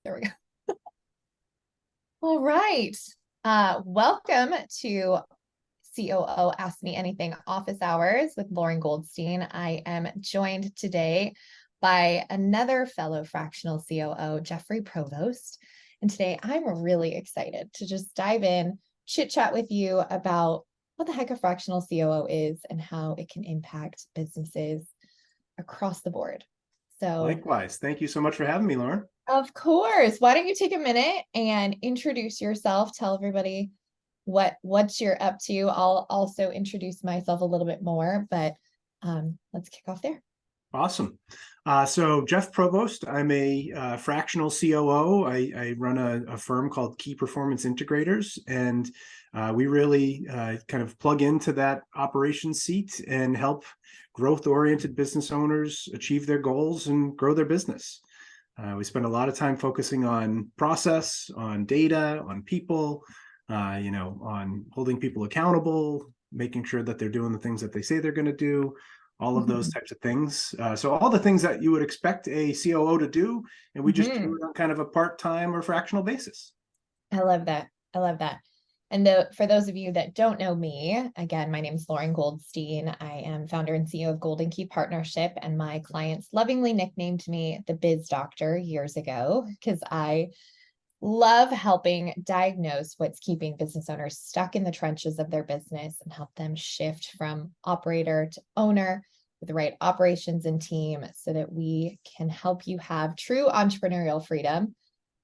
There we go. All right. Welcome to COO Ask Me Anything Office Hours with Lauren Goldstein. I am joined today by another fellow fractional COO, Jeffrey Provost. And today I'm really excited to just dive in, chit chat with you about what the heck a fractional COO is and how it can impact businesses across the board. So likewise, thank you so much for having me, Lauren. of course. Why don't you take a minute and introduce yourself? Tell everybody what you're up to. I'll also introduce myself a little bit more, but let's kick off there. Awesome. So Jeff Provost, I'm a fractional COO. I run a firm called Key Performance Integrators, and we really kind of plug into that operations seat and help growth-oriented business owners achieve their goals and grow their business. We spend a lot of time focusing on process, on data, on people, on holding people accountable, making sure that they're doing the things that they say they're going to do, all of those types of things. So all the things that you would expect a COO to do, and we just do it on kind of a part-time or fractional basis. I love that. I love that. And for those of you that don't know me, again, my name is Lauren Goldstein. I am founder and CEO of Golden Key Partnership, and my clients lovingly nicknamed me the Biz Doctor years ago because I love helping diagnose what's keeping business owners stuck in the trenches of their business and help them shift from operator to owner with the right operations and team so that we can help you have true entrepreneurial freedom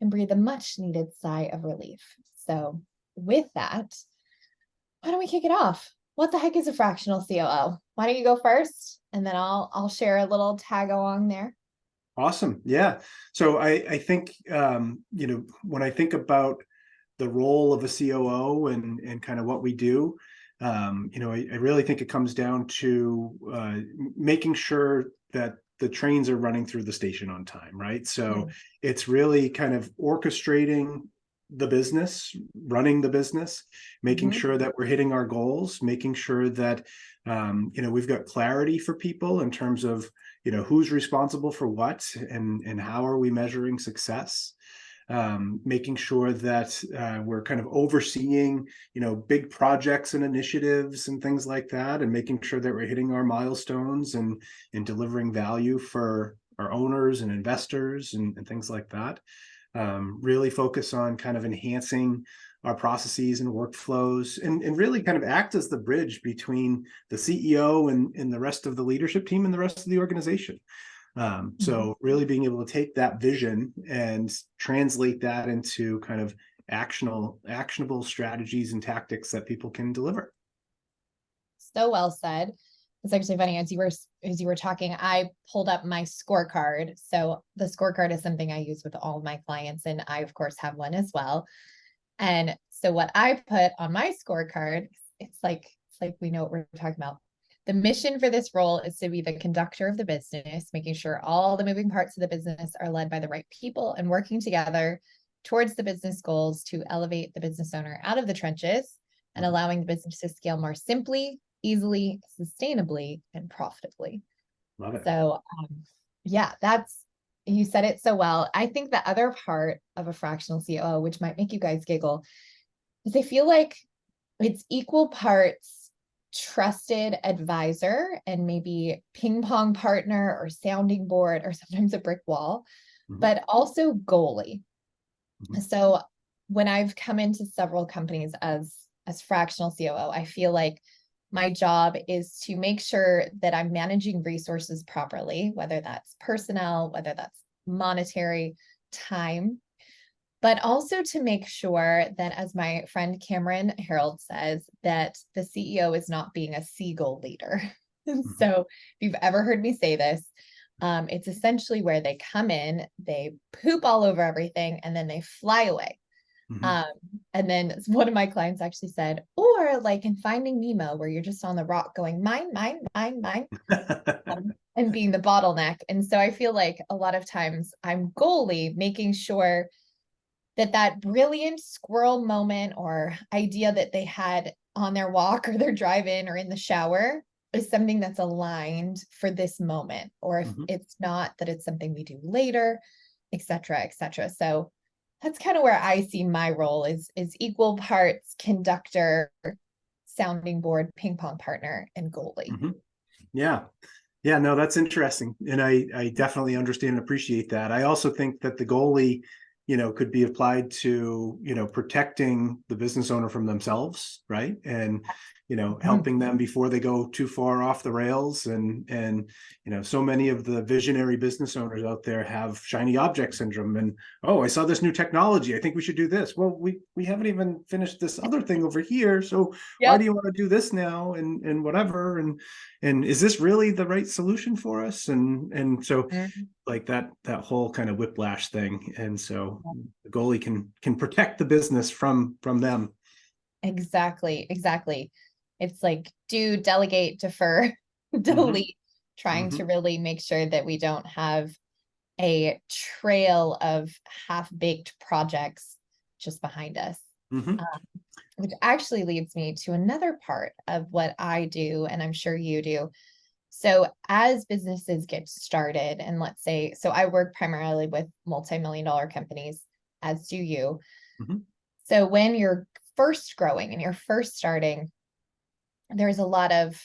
and breathe a much needed sigh of relief. So with that, why don't we kick it off? What the heck is a fractional COO? Why don't you go first? And then I'll share a little tag along there. Awesome. Yeah. So I think, when I think about the role of a COO and kind of what we do, I really think it comes down to making sure that the trains are running through the station on time, right? So it's really kind of orchestrating the business, running the business, making sure that we're hitting our goals, making sure that, we've got clarity for people in terms of, who's responsible for what and how are we measuring success. Making sure that we're kind of overseeing, big projects and initiatives and things like that, and making sure that we're hitting our milestones and delivering value for our owners and investors and things like that. Really focus on kind of enhancing our processes and workflows and really kind of act as the bridge between the CEO and the rest of the leadership team and the rest of the organization. So really being able to take that vision and translate that into kind of actionable strategies and tactics that people can deliver. So well said. It's actually funny, as you were talking, I pulled up my scorecard. So the scorecard is something I use with all of my clients, and I of course have one as well. And so what I put on my scorecard, it's like we know what we're talking about. The mission for this role is to be the conductor of the business, making sure all the moving parts of the business are led by the right people and working together towards the business goals to elevate the business owner out of the trenches and allowing the business to scale more simply, easily, sustainably, and profitably. Love it. So you said it so well. I think the other part of a fractional COO, which might make you guys giggle, is I feel like it's equal parts trusted advisor and maybe ping pong partner or sounding board or sometimes a brick wall, but also goalie. So when I've come into several companies as fractional COO, I feel like my job is to make sure that I'm managing resources properly, whether that's personnel, whether that's monetary, time, but also to make sure that, as my friend Cameron Harold says, that the CEO is not being a seagull leader. So if you've ever heard me say this, it's essentially where they come in, they poop all over everything, and then they fly away. And then one of my clients actually said, or like in Finding Nemo, where you're just on the rock going, mine, mine, mine, mine, and being the bottleneck. And so I feel like a lot of times I'm goalie, making sure that brilliant squirrel moment or idea that they had on their walk or their drive-in or in the shower is something that's aligned for this moment. Or if it's not, that it's something we do later. et cetera, et cetera. So that's kind of where I see my role is equal parts conductor, sounding board, ping pong partner, and goalie. Mhm. Yeah. Yeah, no, that's interesting. And I definitely understand and appreciate that. I also think that the goalie, could be applied to, protecting the business owner from themselves, right? And, helping them before they go too far off the rails. And, so many of the visionary business owners out there have shiny object syndrome. And, oh, I saw this new technology, I think we should do this. Well, we haven't even finished this other thing over here. So why Yep. do you want to do this now? And whatever. And is this really the right solution for us? And so Mhm. like that whole kind of whiplash thing. And so the goalie can protect the business from them. Exactly. Exactly. It's like do, delegate, defer, Mm-hmm. delete, trying to Mm-hmm. really make sure that we don't have a trail of half-baked projects just behind us. Mm-hmm. Um, which actually leads me to another part of what I do, and I'm sure you do. So as businesses get started, and let's say, so I work primarily with multi-million-dollar companies, as do you. Mm-hmm. So when you're first growing and you're first starting, there's a lot of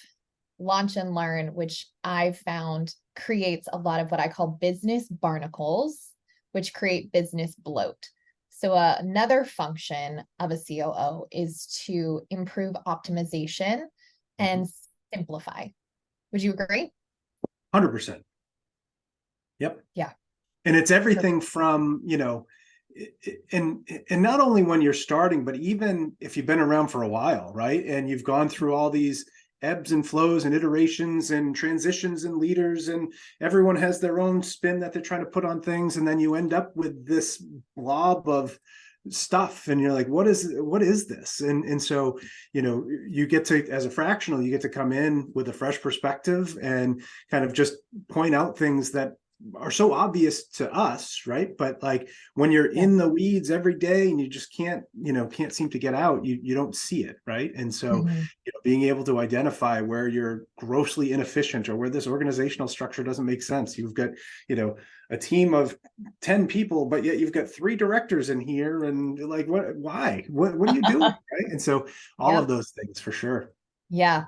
launch and learn, which I've found creates a lot of what I call business barnacles, which create business bloat. So another function of a COO is to improve optimization Mm-hmm. and simplify. Would you agree? 100%. Yep. Yeah. And it's everything from, and not only when you're starting, but even if you've been around for a while, right? And you've gone through all these ebbs and flows and iterations and transitions and leaders, and everyone has their own spin that they're trying to put on things. And then you end up with this blob of stuff and you're like, what is this? And so, you get to, as a fractional, you get to come in with a fresh perspective and kind of just point out things that are so obvious to us, right? But like when you're Yeah. in the weeds every day and you just can't seem to get out, you don't see it, right? And so, Mhm. being able to identify where you're grossly inefficient or where this organizational structure doesn't make sense. You've got, a team of 10 people, but yet you've got 3 directors in here, and like, what are you doing, right? And so all of Yep. those things for sure. Yeah.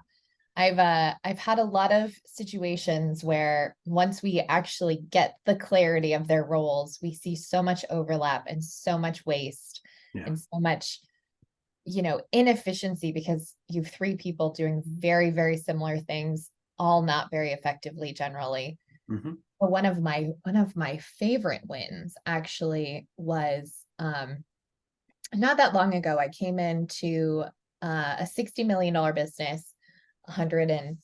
I've had a lot of situations where once we actually get the clarity of their roles, we see so much overlap and so much waste Yeah. and so much, inefficiency because you have 3 people doing very, very similar things, all not very effectively generally. Mm-hmm. But one of my favorite wins actually was not that long ago. I came into a $60 million business, 100 and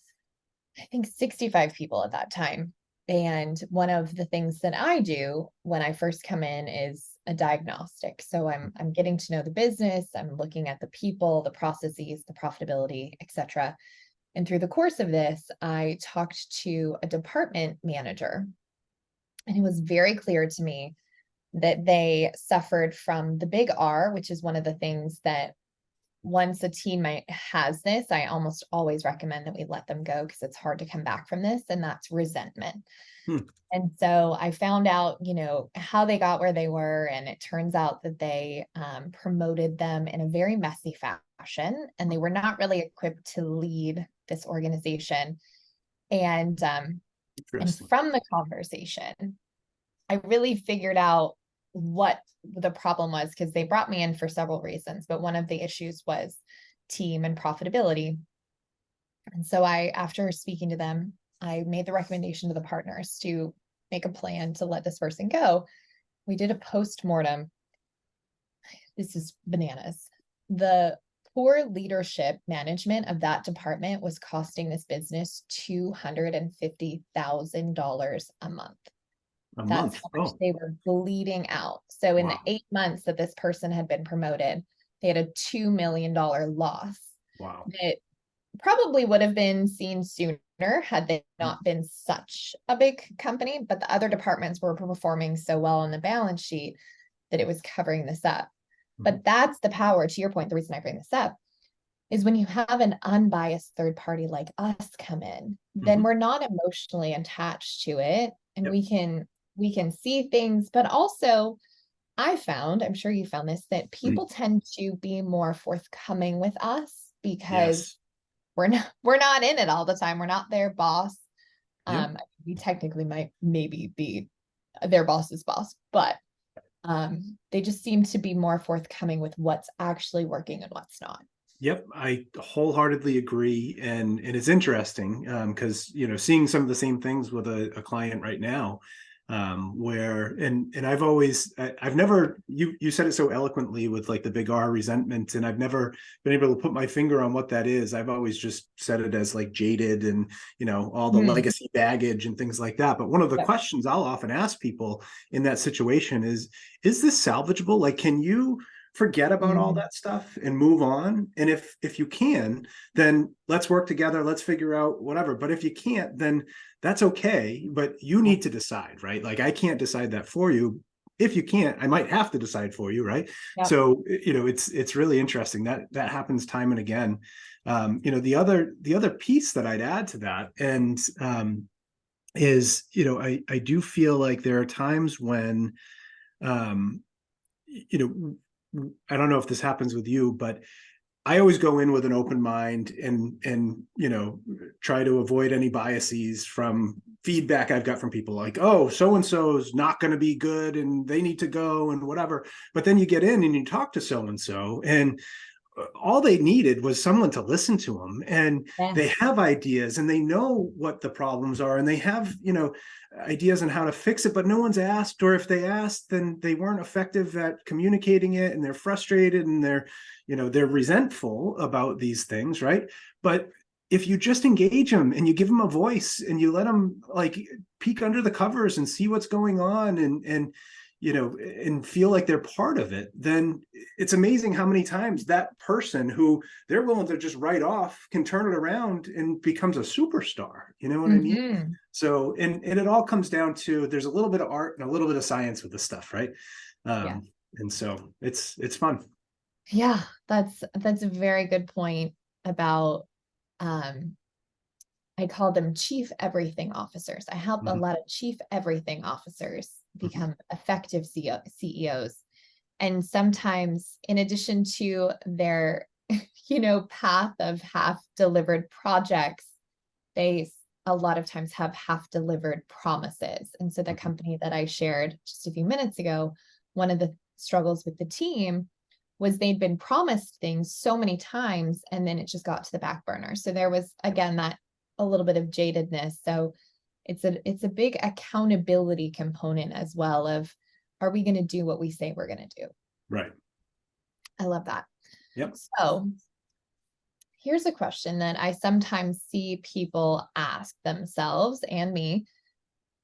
I think 65 people at that time. And one of the things that I do when I first come in is a diagnostic. So I'm getting to know the business, I'm looking at the people, the processes, the profitability, etc. And through the course of this, I talked to a department manager, and it was very clear to me that they suffered from the big R, which is one of the things that once a team has this, I almost always recommend that we let them go because it's hard to come back from this, and that's resentment. Hmm. And so I found out, how they got where they were, and it turns out that they promoted them in a very messy fashion, and they were not really equipped to lead this organization. And Interesting. from the conversation, I really figured out what the problem was because they brought me in for several reasons, but one of the issues was team and profitability. And so after speaking to them, I made the recommendation to the partners to make a plan to let this person go. We did a post-mortem. This is bananas. The poor leadership management of that department was costing this business $250,000 a month. A That's month. how much Oh, they were bleeding out. So in the wow. 8 months that this person had been promoted, they had a $2 million loss Wow. that probably would have been seen sooner had they not been such a big company. But the other departments were performing so well on the balance sheet that it was covering this up. Mm-hmm. But that's the power, to your point, the reason I bring this up is when you have an unbiased third party like us come in, then Mm-hmm. we're not emotionally attached to it. And Yep. we can see things, but also I found, I'm sure you found this, that people tend to be more forthcoming with us because Yes. we're not in it all the time. We're not their boss. Yep. We technically might maybe be their boss's boss, but they just seem to be more forthcoming with what's actually working and what's not. Yep, I wholeheartedly agree, and it's interesting because seeing some of the same things with a client right now, where and I've never you said it so eloquently with like the big R, resentment, and I've never been able to put my finger on what that is. I've always just said it as like jaded and all the legacy baggage and things like that. But one of the questions I'll often ask people in that situation is this salvageable? Like, can you forget about all that stuff and move on? And if you can, then let's work together, let's figure out whatever. But if you can't, then that's okay, but you need to decide, right? Like, I can't decide that for you. If you can't, I might have to decide for you, right? So it's really interesting that happens time and again. The other piece that I'd add to that, and is I do feel like there are times when I don't know if this happens with you, but I always go in with an open mind and try to avoid any biases from feedback I've got from people like, oh, so and so's not going to be good and they need to go and whatever. But then you get in and you talk to so and all they needed was someone to listen to them, and they have ideas and they know what the problems are and they have ideas on how to fix it, but no one's asked, or if they asked, then they weren't effective at communicating it, and they're frustrated and they're resentful about these things, right? But if you just engage them and you give them a voice and you let them like peek under the covers and see what's going on and feel like they're part of it, then it's amazing how many times that person who they're willing to just write off can turn it around and becomes a superstar. You know what I mean? So, and it all comes down to, there's a little bit of art and a little bit of science with this stuff, right? And so it's fun. Yeah, that's a very good point about, I call them chief everything officers. I help a lot of chief everything officers become effective CEOs. And sometimes, in addition to their, path of half delivered projects, they a lot of times have half delivered promises. And so the company that I shared just a few minutes ago, one of the struggles with the team was they'd been promised things so many times, and then it just got to the back burner. So there was, again, that a little bit of jadedness. So it's a big accountability component as well of, are we going to do what we say we're going to do? Right. I love that. Yep. So here's a question that I sometimes see people ask themselves and me.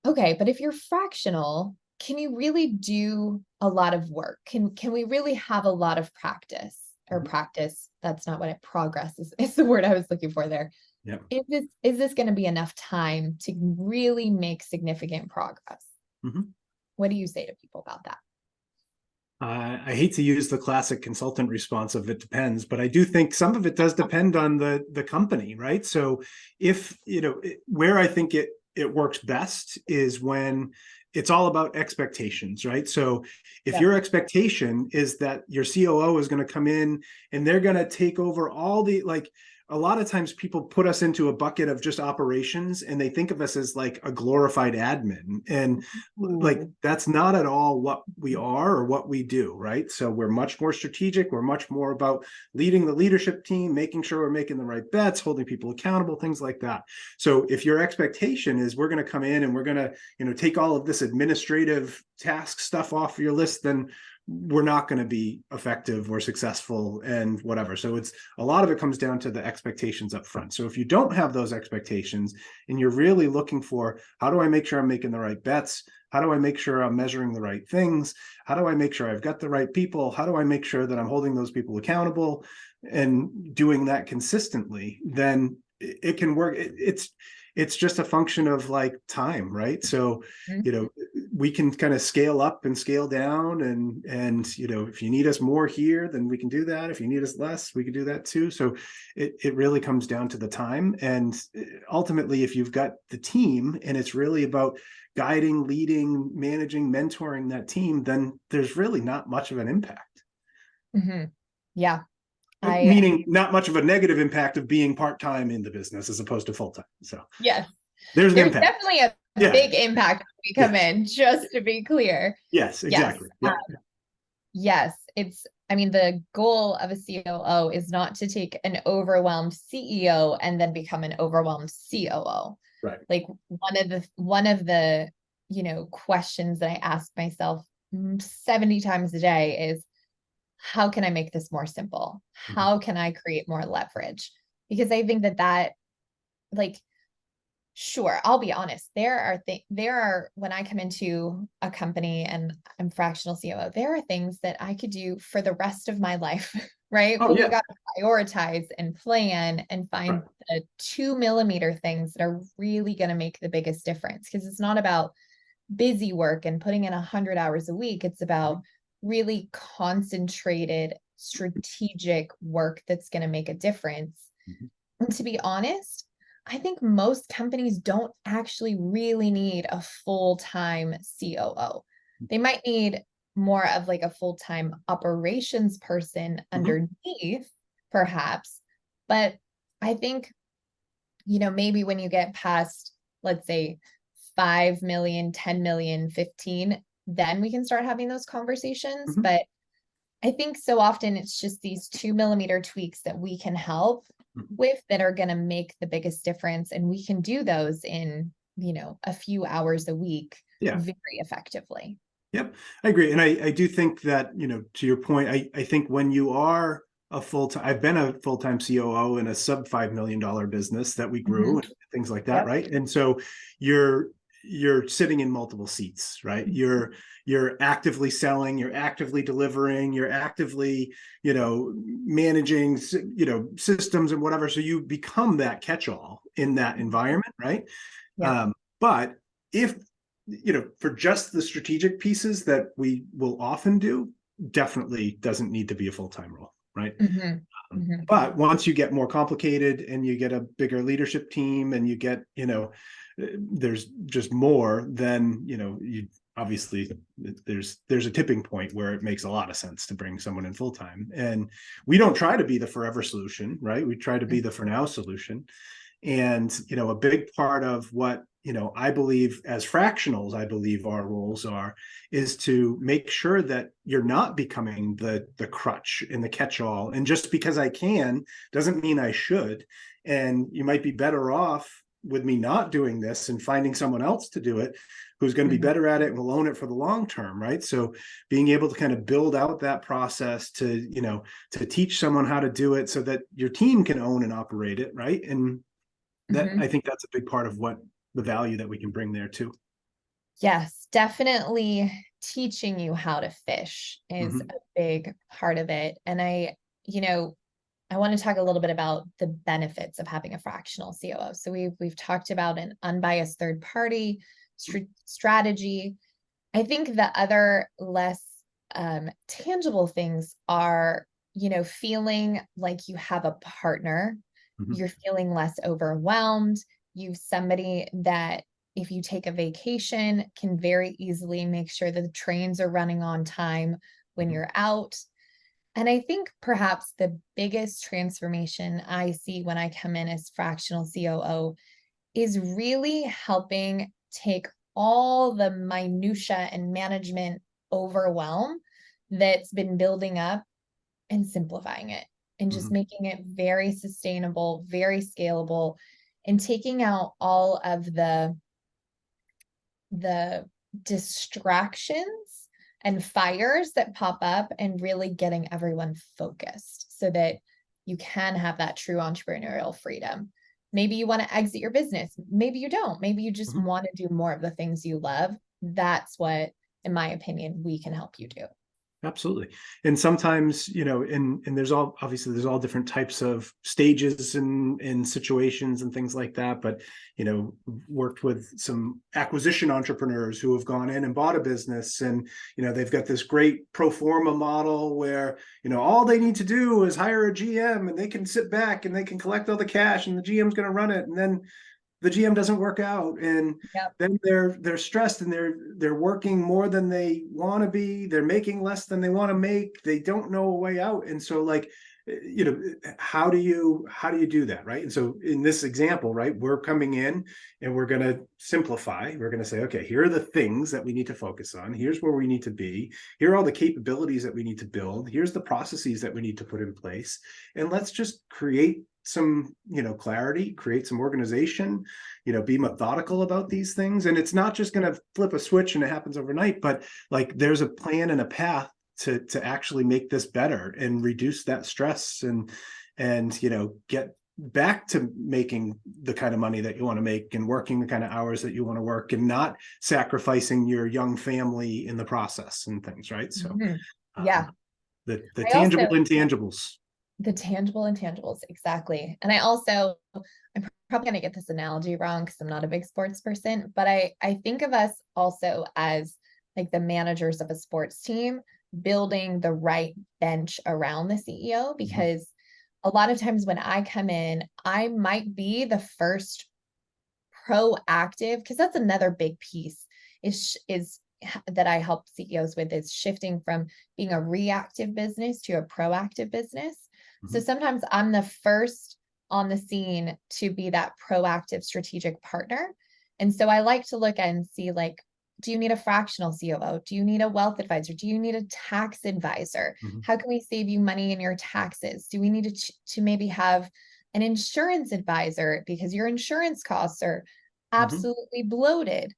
Okay, but if you're fractional, can you really do a lot of work? Can we really have a lot of practice or practice? That's not what progress is the word I was looking for there. Yep. Is this going to be enough time to really make significant progress? What do you say to people about that? I hate to use the classic consultant response of it depends, but I do think some of it does depend on the company, right? So if, where I think it works best is when it's all about expectations, right? So if your expectation is that your COO is going to come in and they're going to take over all the, like, a lot of times people put us into a bucket of just operations and they think of us as like a glorified admin. And like, that's not at all what we are or what we do, right? So we're much more strategic. We're much more about leading the leadership team, making sure we're making the right bets, holding people accountable, things like that. So if your expectation is we're going to come in and we're going to, take all of this administrative task stuff off your list, then we're not going to be effective or successful and whatever. So it's a lot of it comes down to the expectations up front. So if you don't have those expectations and you're really looking for, how do I make sure I'm making the right bets? How do I make sure I'm measuring the right things? How do I make sure I've got the right people? How do I make sure that I'm holding those people accountable and doing that consistently? Then it can work. It's just a function of like time, right? So, we can kind of scale up and scale down and, if you need us more here, then we can do that. If you need us less, we can do that too. So it really comes down to the time. And ultimately, if you've got the team and it's really about guiding, leading, managing, mentoring that team, then there's really not much of an impact. Mhm. Yeah. Meaning not much of a negative impact of being part-time in the business as opposed to full-time. So Yes, there's an there's impact. definitely a Yeah. big impact when we come Yes. in, just to be clear. Yes, exactly. Yes. Yep. Yes, I mean, the goal of a COO is not to take an overwhelmed CEO and then become an overwhelmed COO. Right. Like one of the, questions that I ask myself 70 times a day is, how can I make this more simple? How can I create more leverage? Because I think that like, sure, I'll be honest. There are when I come into a company and I'm fractional COO, there are things that I could do for the rest of my life, right? Oh, But yeah. we've got to prioritize and plan and find the 2 millimeter things that are really going to make the biggest difference. Because it's not about busy work and putting in 100 hours a week. It's about really concentrated, strategic work that's going to make a difference. And to be honest, I think most companies don't actually really need a full-time COO. They might need more of like a full-time operations person underneath, perhaps. But I think, maybe when you get past, let's say, 5 million, 10 million, 15, then we can start having those conversations. But I think so often it's just these 2 millimeter tweaks that we can help with that are going to make the biggest difference. And we can do those in, a few hours a week very effectively. Yep, I agree. And I do think that, to your point, I think when you are a full-time, I've been a full-time COO in a sub $5 million business that we grew and things like that, right? And so you're sitting in multiple seats, right? You're actively selling, you're actively delivering, you're actively, managing, systems and whatever. So you become that catch-all in that environment, right? But if, for just the strategic pieces that we will often do, definitely doesn't need to be a full-time role, right? But once you get more complicated and you get a bigger leadership team and you get, there's just more, then, you obviously there's a tipping point where it makes a lot of sense to bring someone in full-time. And we don't try to be the forever solution, right? We try to be the for now solution. And, a big part of what, I believe as fractionals, I believe our roles is to make sure that you're not becoming the crutch and the catch-all. And just because I can doesn't mean I should. And you might be better off with me not doing this and finding someone else to do it who's going to be better at it and will own it for the long term, right? So being able to kind of build out that process to, to teach someone how to do it so that your team can own and operate it, right? And that I think that's a big part of what the value that we can bring there too. Yes, definitely teaching you how to fish is a big part of it. And I want to talk a little bit about the benefits of having a fractional COO. So we've talked about an unbiased third party strategy. I think the other less tangible things are, feeling like you have a partner. You're feeling less overwhelmed. You've somebody that, if you take a vacation, can very easily make sure that the trains are running on time when you're out. And I think perhaps the biggest transformation I see when I come in as fractional COO is really helping take all the minutia and management overwhelm that's been building up and simplifying it and just making it very sustainable, very scalable, and taking out all of the distractions and fires that pop up and really getting everyone focused so that you can have that true entrepreneurial freedom. Maybe you want to exit your business. Maybe you don't. Maybe you just want to do more of the things you love. That's what, in my opinion, we can help you do. Absolutely. And sometimes, and there's all different types of stages and situations and things like that. But, worked with some acquisition entrepreneurs who have gone in and bought a business and, they've got this great pro forma model where, all they need to do is hire a GM and they can sit back and they can collect all the cash and the GM's going to run it. And then the GM doesn't work out, and Yep. then they're stressed, and they're working more than they want to be. They're making less than they want to make. They don't know a way out. And so, like, how do you do that, right? And so in this example, right, we're coming in and we're going to simplify. We're going to say, okay, here are the things that we need to focus on. Here's where we need to be. Here are all the capabilities that we need to build. Here's the processes that we need to put in place. And let's just create some, clarity, create some organization, be methodical about these things. And it's not just going to flip a switch and it happens overnight, but like there's a plan and a path to actually make this better and reduce that stress and get back to making the kind of money that you want to make and working the kind of hours that you want to work and not sacrificing your young family in the process and things, right? So Yeah. the I tangible also, intangibles. the tangible intangibles, exactly. And I'm probably going to get this analogy wrong because I'm not a big sports person, but I think of us also as like the managers of a sports team building the right bench around the CEO, because a lot of times when I come in, I might be the first proactive, because that's another big piece is that I help CEOs with, is shifting from being a reactive business to a proactive business. So sometimes I'm the first on the scene to be that proactive strategic partner. And so I like to look and see, like, do you need a fractional COO? Do you need a wealth advisor? Do you need a tax advisor? How can we save you money in your taxes? Do we need to maybe have an insurance advisor because your insurance costs are absolutely bloated?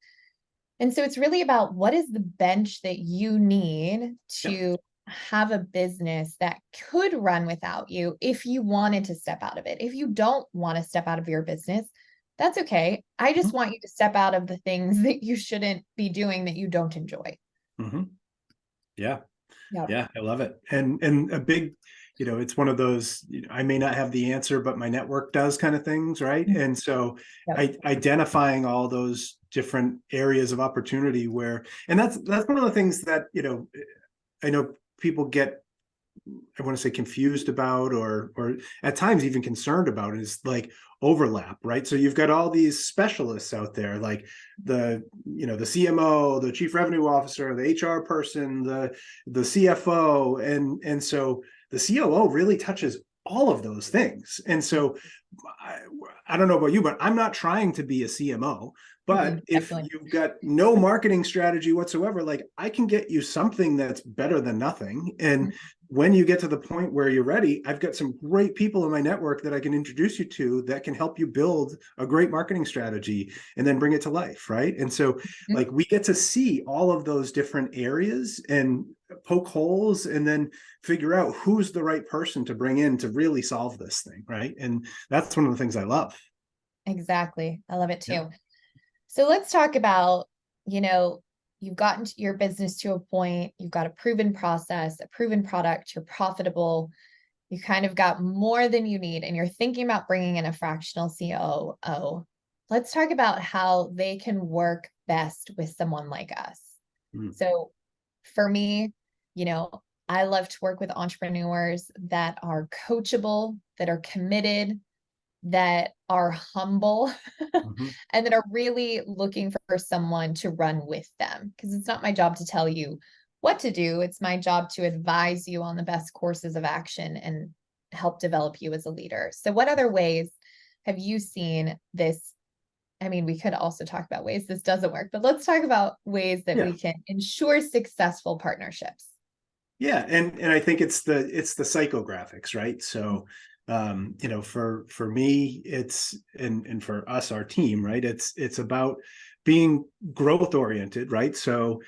And so it's really about what is the bench that you need to have a business that could run without you if you wanted to step out of it. If you don't want to step out of your business, that's okay. I just want you to step out of the things that you shouldn't be doing that you don't enjoy. Yeah. Yeah. Yeah, I love it. And a big, it's one of those, I may not have the answer, but my network does kind of things, right? And so identifying all those different areas of opportunity and that's one of the things that, I know people get, I want to say, confused about, or at times even concerned about, is like overlap, right? So you've got all these specialists out there, like the CMO, the chief revenue officer, the HR person, the CFO, and so the COO really touches all of those things. And so I don't know about you, but I'm not trying to be a CMO. But if you've got no marketing strategy whatsoever, like, I can get you something that's better than nothing. And when you get to the point where you're ready, I've got some great people in my network that I can introduce you to that can help you build a great marketing strategy and then bring it to life, right? And so like, we get to see all of those different areas and poke holes and then figure out who's the right person to bring in to really solve this thing, right? And that's one of the things I love. Exactly. I love it too. So let's talk about, you've gotten your business to a point, you've got a proven process, a proven product, you're profitable, you kind of got more than you need, and you're thinking about bringing in a fractional COO. Let's talk about how they can work best with someone like us. So for me, I love to work with entrepreneurs that are coachable, that are committed, that are humble, and that are really looking for someone to run with them. Because it's not my job to tell you what to do. It's my job to advise you on the best courses of action and help develop you as a leader. So what other ways have you seen this? I mean, we could also talk about ways this doesn't work, but let's talk about ways that we can ensure successful partnerships. Yeah. And I think it's the psychographics, right? So for me, it's, and for us, our team, right, it's about being growth oriented, right? So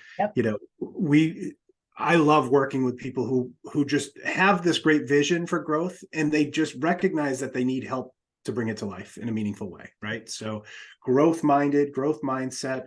I love working with people who just have this great vision for growth, and they just recognize that they need help to bring it to life in a meaningful way, right? So growth mindset,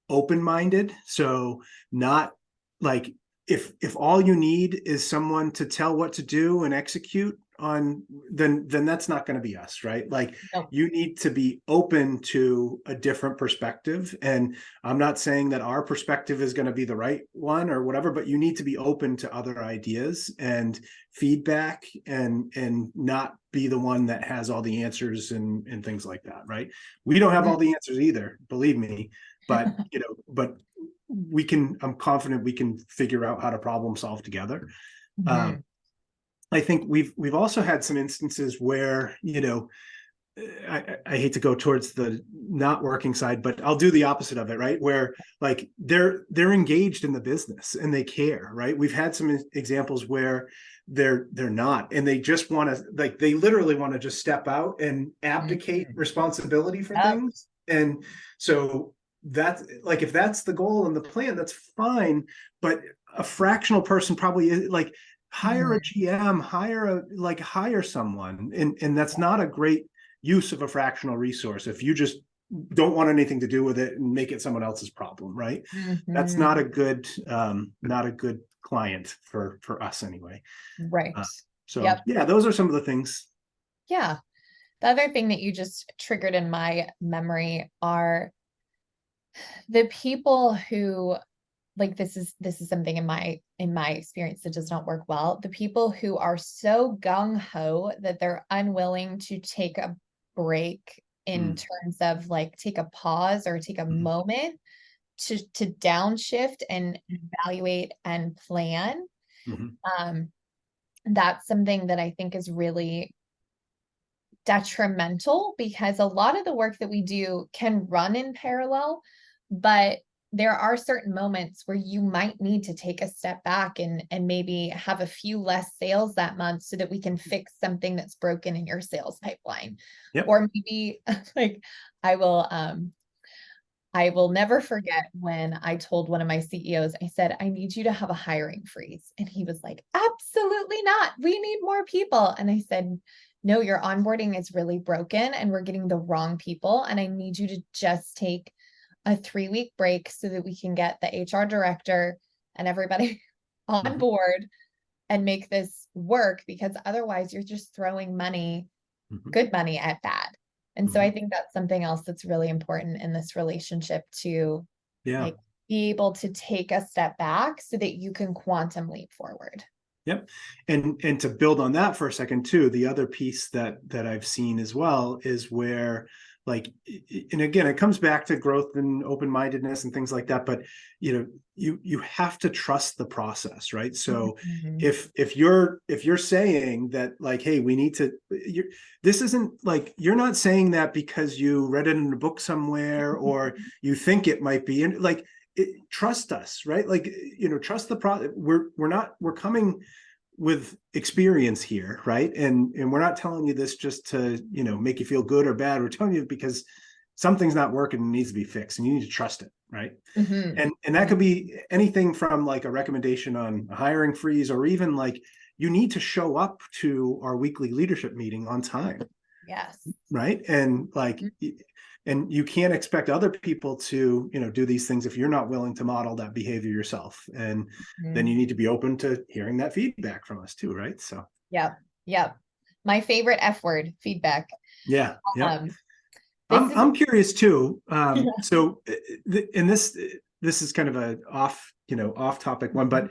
open-minded. So not like, if all you need is someone to tell what to do and execute, then that's not going to be us, right? Like No. you need to be open to a different perspective. And I'm not saying that our perspective is going to be the right one or whatever, but you need to be open to other ideas and feedback, and not be the one that has all the answers and things like that, right? We don't have all the answers either, believe me, but but I'm confident we can figure out how to problem solve together. Mhm. I think we've also had some instances where, I hate to go towards the not working side, but I'll do the opposite of it, right? Where like they're engaged in the business and they care, right? We've had some examples where they're not, and they just want to, like, they literally want to just step out and abdicate responsibility for Yep. things. And so that's like, if that's the goal and the plan, that's fine. But a fractional person probably is like, hire a GM, hire someone. And that's not a great use of a fractional resource if you just don't want anything to do with it and make it someone else's problem, right? That's not a good client for us anyway. Right. So Yep. yeah, those are some of the things. Yeah. The other thing that you just triggered in my memory are the people who, like, this is something in my experience that does not work well. The people who are so gung-ho that they're unwilling to take a break in terms of like take a pause or take a moment to downshift and evaluate and plan. That's something that I think is really detrimental, because a lot of the work that we do can run in parallel, but there are certain moments where you might need to take a step back and maybe have a few less sales that month so that we can fix something that's broken in your sales pipeline. Yep. Or maybe like I will never forget when I told one of my CEOs, I said, I need you to have a hiring freeze. And he was like, absolutely not. We need more people. And I said, no, your onboarding is really broken and we're getting the wrong people. And I need you to just take a 3-week break so that we can get the HR director and everybody on board and make this work, because otherwise you're just throwing money, good money at bad. And so I think that's something else that's really important in this relationship to like be able to take a step back so that you can quantum leap forward. Yep. And to build on that for a second too, the other piece that I've seen as well is where, like, and again, it comes back to growth and open-mindedness and things like that, but you have to trust the process, right? So if you're saying that, like, hey, we need to, this isn't like, you're not saying that because you read it in a book somewhere or you think it might be, and like, trust us, right? Like, trust the process. We're coming with experience here, right? And we're not telling you this just to, make you feel good or bad. We're telling you because something's not working and needs to be fixed, and you need to trust it, right? And that could be anything from like a recommendation on a hiring freeze, or even like, you need to show up to our weekly leadership meeting on time. Yes. Right. And like, and you can't expect other people to, do these things if you're not willing to model that behavior yourself. And then you need to be open to hearing that feedback from us too, right? So Yep. My favorite F word, feedback. Yeah. I'm curious too. So and this is kind of a off topic one, but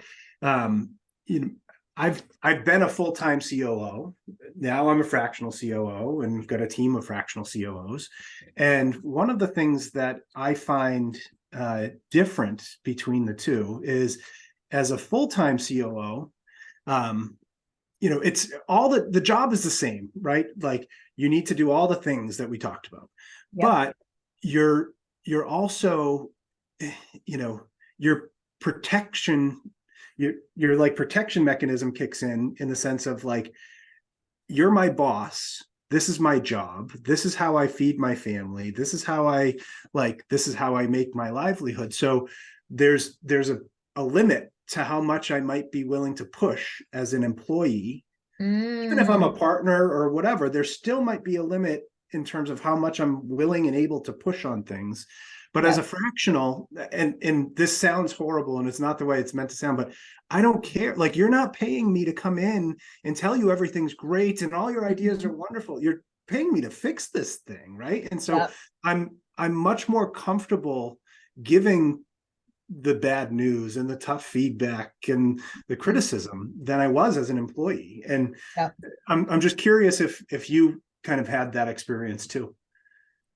I've been a full-time COO. Now I'm a fractional COO and we've got a team of fractional COOs. And one of the things that I find different between the two is, as a full-time COO, it's all the job is the same, right? Like, you need to do all the things that we talked about, but you're also, your protection, your like protection mechanism kicks in the sense of like, you're my boss. This is my job. This is how I feed my family. This is how I make my livelihood. So there's a limit to how much I might be willing to push as an employee. Even if I'm a partner or whatever, there still might be a limit in terms of how much I'm willing and able to push on things. But Yeah. as a fractional, and this sounds horrible and it's not the way it's meant to sound, but I don't care. Like, you're not paying me to come in and tell you everything's great and all your ideas are wonderful. You're paying me to fix this thing, right? And so Yeah. I'm much more comfortable giving the bad news and the tough feedback and the criticism than I was as an employee. And Yeah. I'm just curious if you kind of had that experience too.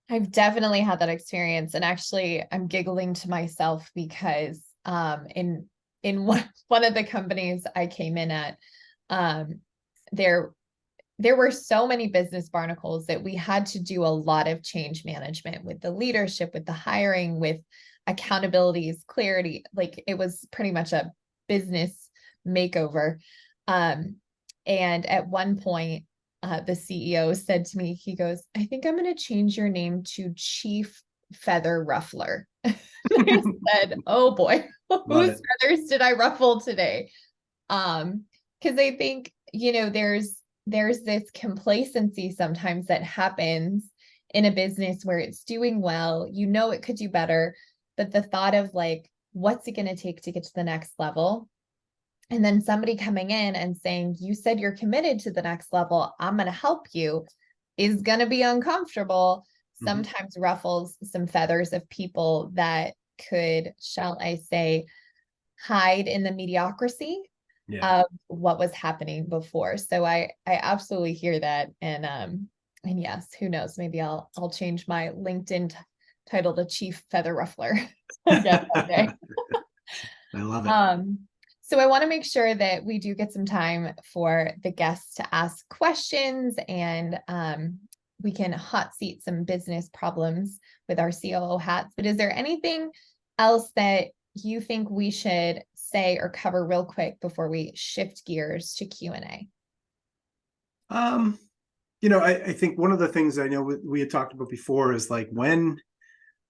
I've definitely had that experience. And actually I'm giggling to myself because in one of the companies I came in at, um, there were so many business barnacles that we had to do a lot of change management with the leadership, with the hiring, with accountabilities, clarity. Like, it was pretty much a business makeover. And at one point, the CEO said to me, he goes, "I think I'm going to change your name to Chief Feather Ruffler." I said, "Oh boy, Love whose it. feathers did I ruffle today?" Because I think, there's this complacency sometimes that happens in a business where it's doing well, it could do better, but the thought of like, what's it going to take to get to the next level? And then somebody coming in and saying, "You said you're committed to the next level, I'm going to help you," is going to be uncomfortable, sometimes ruffles some feathers of people that could, shall I say, hide in the mediocrity Yeah. of what was happening before. So I absolutely hear that. And yes, who knows, maybe I'll change my LinkedIn title to Chief Feather Ruffler again one day. I love it. Um, so I want to make sure that we do get some time for the guests to ask questions, and we can hot seat some business problems with our COO hats. But is there anything else that you think we should say or cover real quick before we shift gears to Q&A? I think one of the things I know we had talked about before is like, when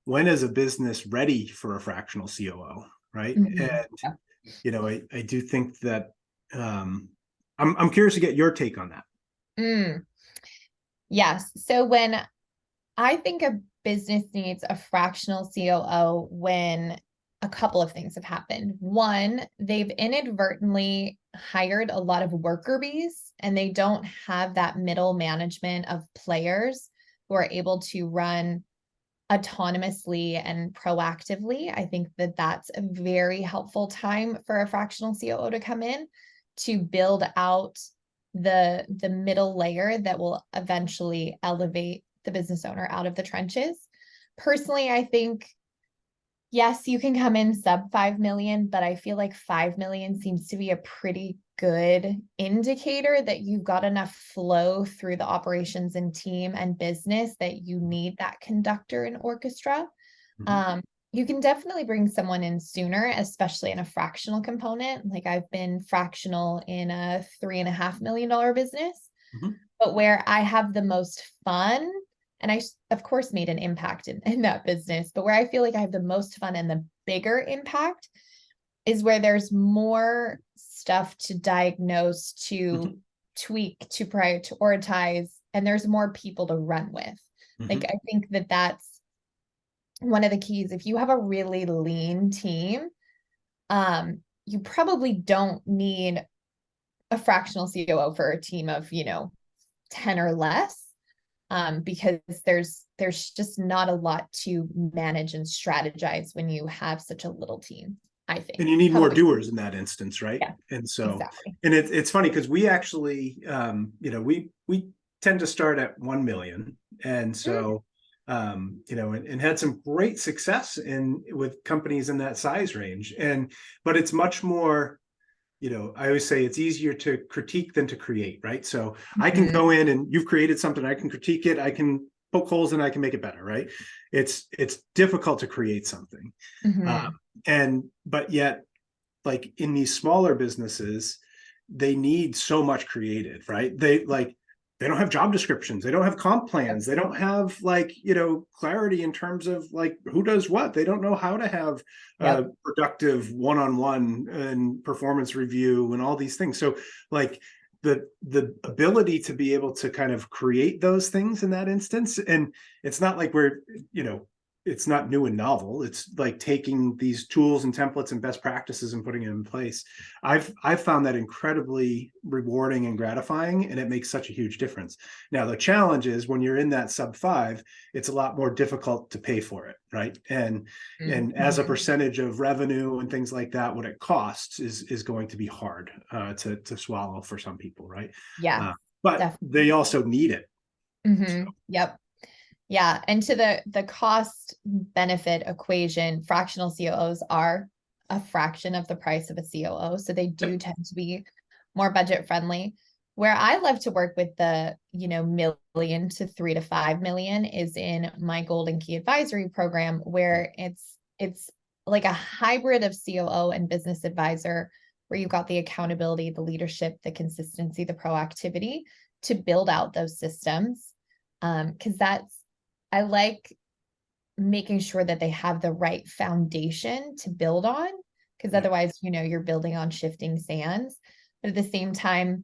is a business ready for a fractional COO, right? Mhm. And I do think that I'm curious to get your take on that. Mm, yes. So when I think a business needs a fractional COO, when a couple of things have happened. One, they've inadvertently hired a lot of worker bees, and they don't have that middle management of players who are able to run autonomously and proactively. I think that that's a very helpful time for a fractional COO to come in to build out the middle layer that will eventually elevate the business owner out of the trenches. Personally, I think, yes, you can come in sub 5 million, but I feel like 5 million seems to be a pretty good indicator that you've got enough flow through the operations and team and business that you need that conductor and orchestra. Mhm. You can definitely bring someone in sooner, especially in a fractional component. Like, I've been fractional in a $3.5 million business, Mhm. but where I have the most fun, and I, of course, made an impact in that business, but where I feel like I have the most fun and the bigger impact is where there's more stuff to diagnose, to Mhm. tweak, to prioritize, and there's more people to run with. Like, Mhm. I think that that's one of the keys. If you have a really lean team, you probably don't need a fractional COO for a team of, 10 or less, because there's just not a lot to manage and strategize when you have such a little team, I And think. you need How more about you? doers in that instance, right? Yeah, And so, exactly. and it's funny because we actually, we tend to start at 1 million, and Mm, so, and had some great success in with companies in that size range, but it's much more. I always say it's easier to critique than to create, right? So I can mhm. go in and you've created something, I can critique it, I can poke holes and I can make it better, right? It's difficult to create something. Um, Mhm. but yet, like in these smaller businesses, they need so much created, right? They don't have job descriptions, they don't have comp plans, they don't have clarity in terms of like who does what. They don't know how to have a Yep. productive one-on-one and performance review and all these things. So like the ability to be able to kind of create those things in that instance, and it's not like we're it's not new and novel. It's like taking these tools and templates and best practices and putting it in place. I've found that incredibly rewarding and gratifying, and it makes such a huge difference. Now, the challenge is when you're in that sub 5, it's a lot more difficult to pay for it, right? And as a percentage of revenue and things like that, what it costs is going to be hard to swallow for some people, right? Yeah, But definitely. they also need it. So. Yep. Yeah. And to the cost benefit equation, fractional COOs are a fraction of the price of a COO. So they do tend to be more budget friendly. Where I love to work with the, million to 3 to 5 million is in my Golden Key Advisory program, where it's like a hybrid of COO and business advisor, where you've got the accountability, the leadership, the consistency, the proactivity to build out those systems. Because I like making sure that they have the right foundation to build on, because otherwise, you're building on shifting sands. But at the same time,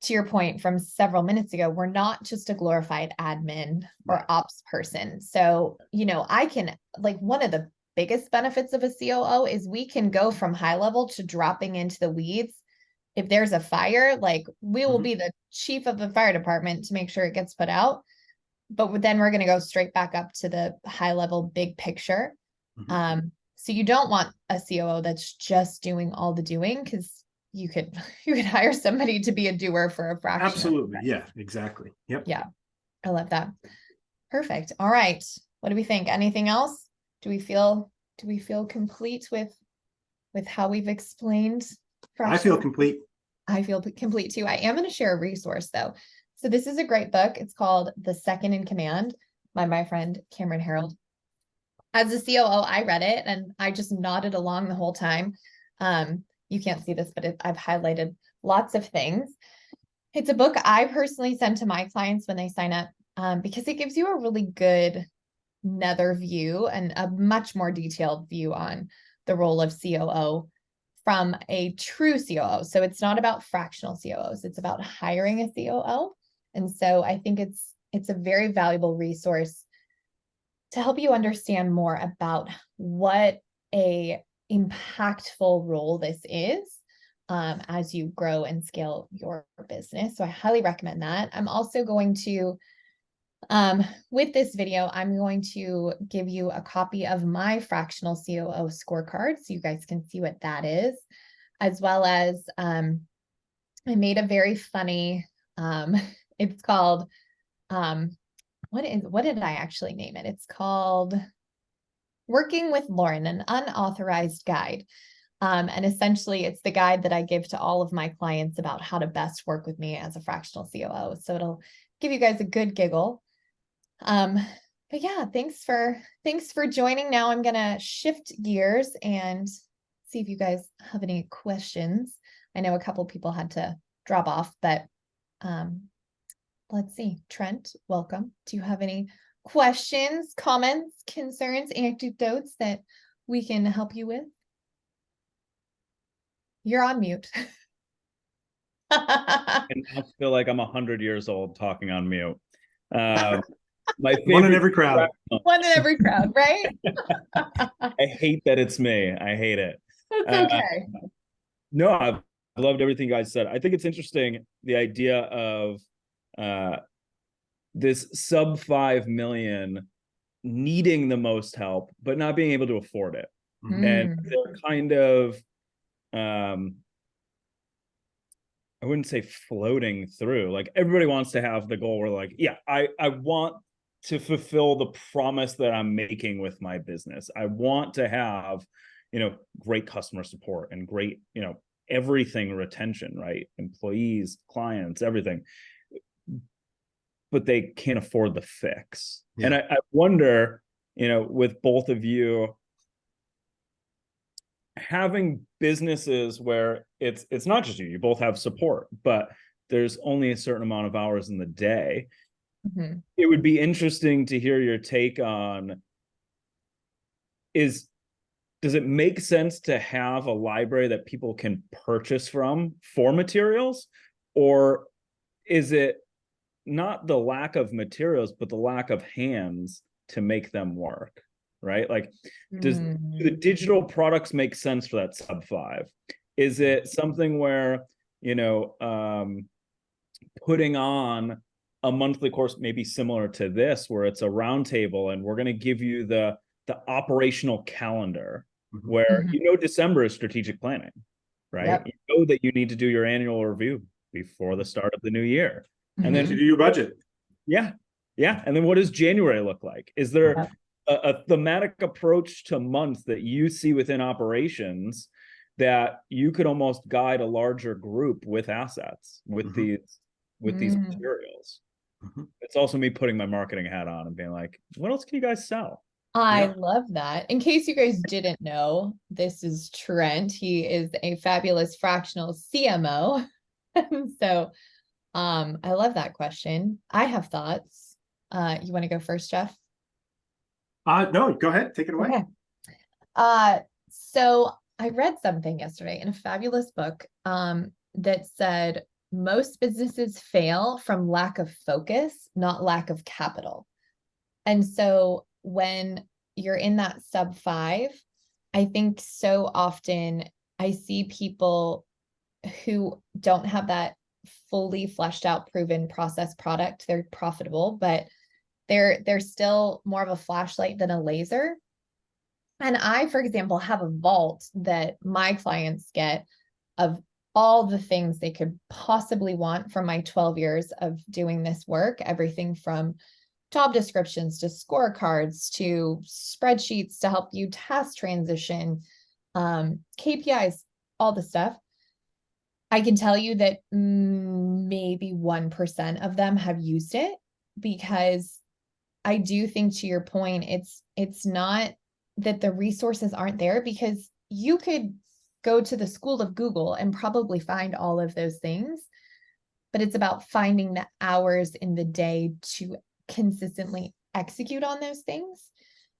to your point from several minutes ago, we're not just a glorified admin or ops person. So, I can, like, one of the biggest benefits of a COO is we can go from high level to dropping into the weeds. If there's a fire, like, we will be the chief of the fire department to make sure it gets put out. But then we're going to go straight back up to the high level big picture. So you don't want a COO that's just doing all the doing, because you could hire somebody to be a doer for a fraction. Absolutely. Yeah, exactly. Yep. Yeah. I love that. Perfect. All right. What do we think? Anything else? Do we feel complete with how we've explained fractional? I feel complete. I feel complete too. I am going to share a resource though. So this is a great book. It's called The Second in Command by my friend Cameron Harold. As a COO, I read it and I just nodded along the whole time. You can't see this, but I've highlighted lots of things. It's a book I personally send to my clients when they sign up, because it gives you a really good nether view and a much more detailed view on the role of COO from a true COO. So it's not about fractional COOs. It's about hiring a COO. And so I think it's a very valuable resource to help you understand more about what a impactful role this is, as you grow and scale your business. So I highly recommend that. I'm also going to, with this video, I'm going to give you a copy of my fractional COO scorecard so you guys can see what that is, as well as I made a very funny, it's called, what did I actually name it? It's called Working with Lauren, an unauthorized guide. And essentially it's the guide that I give to all of my clients about how to best work with me as a fractional COO. So it'll give you guys a good giggle. But yeah, thanks for joining. Now I'm going to shift gears and see if you guys have any questions. I know a couple people had to drop off, but, let's see. Trent, welcome. Do you have any questions, comments, concerns, anecdotes that we can help you with? You're on mute. And I feel like I'm 100 years old talking on mute. My favorite one in every crowd. One in every crowd, right? I hate that it's me. I hate it. That's okay. No, I've loved everything you guys said. I think it's interesting, the idea of this sub 5 million needing the most help, but not being able to afford it. And they're kind of, I wouldn't say floating through. Like, everybody wants to have the goal where, like, yeah, I want to fulfill the promise that I'm making with my business. I want to have, great customer support and great, everything, retention, right? Employees, clients, everything. But they can't afford the fix. Yeah. And I wonder, with both of you having businesses where it's not just you both have support, but there's only a certain amount of hours in the day. It would be interesting to hear your take on, does it make sense to have a library that people can purchase from for materials? Or is it not the lack of materials, but the lack of hands to make them work? right? Like, do the digital products make sense for that sub 5? Is it something where, putting on a monthly course, maybe similar to this, where it's a roundtable and we're going to give you the operational calendar, where December is strategic planning, right? Yep. You know that you need to do your annual review before the start of the new year, and then to do your budget. Yeah. And then what does January look like? Is there a thematic approach to months that you see within operations that you could almost guide a larger group with assets, with these materials? It's also me putting my marketing hat on and being like, what else can you guys sell? I love that. In case you guys didn't know, this is Trent. He is a fabulous fractional CMO. So I love that question. I have thoughts. You want to go first, Jeff? No, go ahead. Take it away. Okay. So I read something yesterday in a fabulous book that said most businesses fail from lack of focus, not lack of capital. And so when you're in that sub 5, I think so often I see people who don't have that fully fleshed out, proven process product. They're profitable, but they're still more of a flashlight than a laser. And I, for example, have a vault that my clients get of all the things they could possibly want from my 12 years of doing this work, everything from job descriptions to scorecards to spreadsheets to help you task transition, KPIs, all the stuff. I can tell you that maybe 1% of them have used it, because I do think, to your point, it's not that the resources aren't there, because you could go to the school of Google and probably find all of those things, but it's about finding the hours in the day to consistently execute on those things.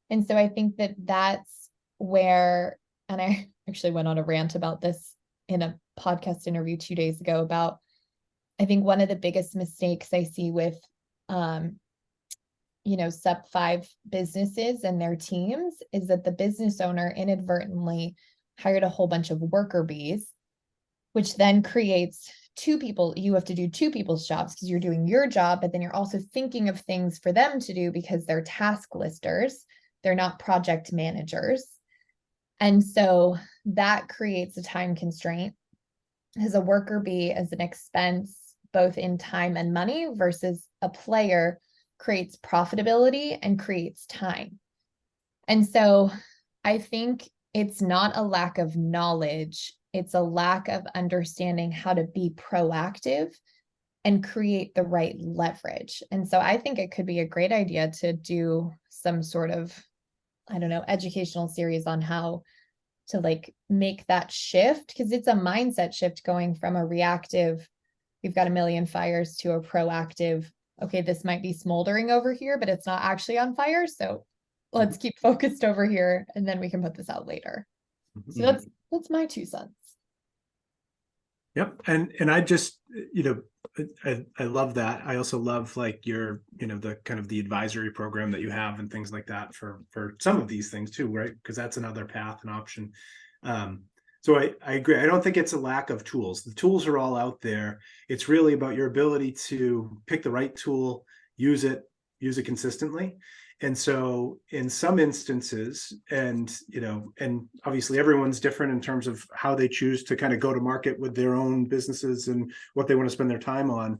And so I think that that's where, and I actually went on a rant about this in a podcast interview 2 days ago about, I think one of the biggest mistakes I see with, sub 5 businesses and their teams is that the business owner inadvertently hired a whole bunch of worker bees, which then creates two people. You have to do two people's jobs because you're doing your job, but then you're also thinking of things for them to do because they're task listers. They're not project managers. And so that creates a time constraint, as a worker bee as an expense, both in time and money, versus a player creates profitability and creates time. And so I think it's not a lack of knowledge. It's a lack of understanding how to be proactive and create the right leverage. And so I think it could be a great idea to do some sort of, educational series on how to make that shift, because it's a mindset shift going from a reactive, we've got a million fires, to a proactive, okay, this might be smoldering over here, but it's not actually on fire. So let's keep focused over here, and then we can put this out later. So that's my 2 cents. Yep. And I just, I love that. I also love your, the kind of the advisory program that you have and things like that for some of these things too, right? Because that's another path and option. So I agree. I don't think it's a lack of tools. The tools are all out there. It's really about your ability to pick the right tool, use it consistently. And so in some instances, and obviously everyone's different in terms of how they choose to kind of go to market with their own businesses and what they want to spend their time on.